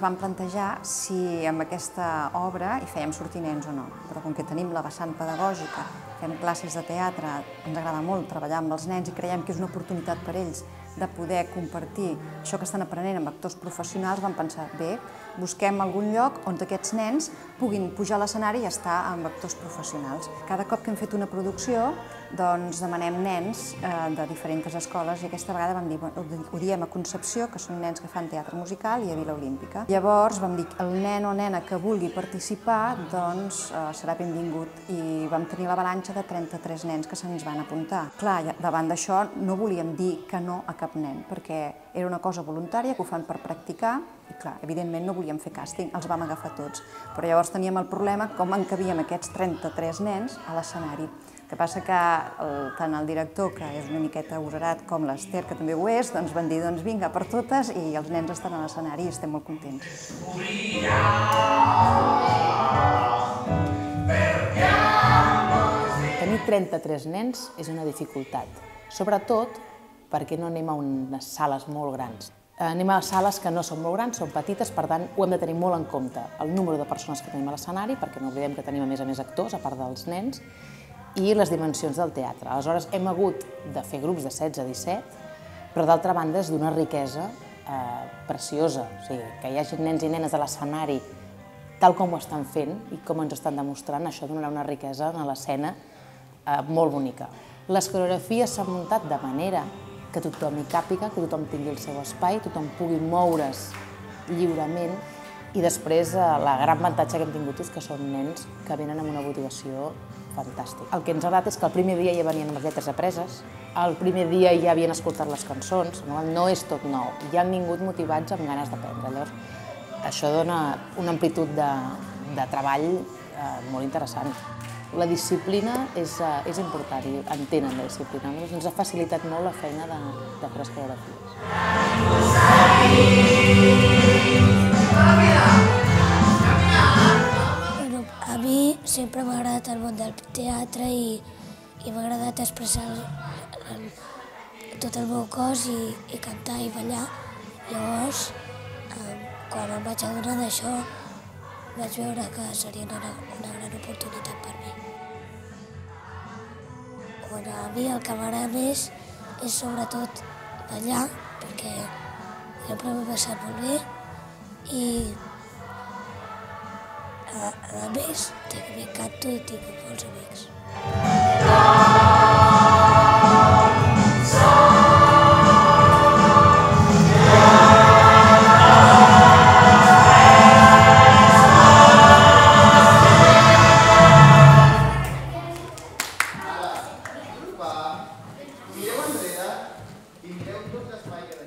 vam plantejar si amb aquesta obra hi fèiem sortir nens o no, però com que tenim la vessant pedagògica, fem classes de teatre, ens agrada molt treballar amb els nens i creiem que és una oportunitat per ells de poder compartir això que estan aprenent amb actors professionals, vam pensar, bé, busquem algun lloc on aquests nens puguin pujar a l'escenari i estar amb actors professionals. Cada cop que hem fet una producció, doncs demanem nens de diferents escoles i aquesta vegada vam dir, ho diem a Concepció, que són nens que fan teatre musical, i a Vila Olímpica. Llavors vam dir, el nen o nena que vulgui participar, doncs serà benvingut, i vam tenir l'avalanxa de 33 nens que se'ns van apuntar. Clar, davant d'això no volíem dir que no a cap nen, perquè era una cosa voluntària que ho fan per practicar i, clar, evidentment no volíem fer càsting, els vam agafar tots. Però llavors teníem el problema com encabíem aquests 33 nens a l'escenari. El que passa que tant el director, que és una miqueta agosarat, com l'Ester, que també ho és, doncs van dir, doncs vinga, per totes, i els nens estan a l'escenari i estem molt contents. Tenir 33 nens és una dificultat, sobretot perquè no anem a unes sales molt grans. Anem a sales que no són molt grans, són petites, per tant ho hem de tenir molt en compte. El número de persones que tenim a l'escenari, perquè no oblidem que tenim a més actors, a part dels nens, i les dimensions del teatre. Aleshores hem hagut de fer grups de 16 a 17, però d'altra banda és d'una riquesa preciosa. O sigui, que hi hagi nens i nenes a l'escenari tal com ho estan fent i com ens estan demostrant, això donarà una riquesa a l'escena molt bonica. Les coreografies s'han muntat de manera que tothom hi càpiga, que tothom tingui el seu espai, tothom pugui moure's lliurement, i després la gran avantatge que hem tingut és que són nens que venen amb una motivació fantàstica. El que ens ha agradat és que el primer dia ja venien amb les lletres apreses, el primer dia ja havien escoltat les cançons, no és tot nou, ja han vingut motivats amb ganes d'aprendre. Llavors, això dona una amplitud de treball molt interessant. La disciplina és important i entenen la disciplina. Ens ha facilitat molt la feina de fer les coreografies. A mi sempre m'ha agradat el món del teatre i m'ha agradat expressar tot el meu cos i cantar i ballar. Llavors, quan em vaig adonar d'això, vaig veure que seria una gran oportunitat per mi. A mi el que m'agrada més és sobretot ballar, perquè sempre m'he passat molt bé i a més també canto i tinc molts amics. Mireu enrere i mireu tots els espais que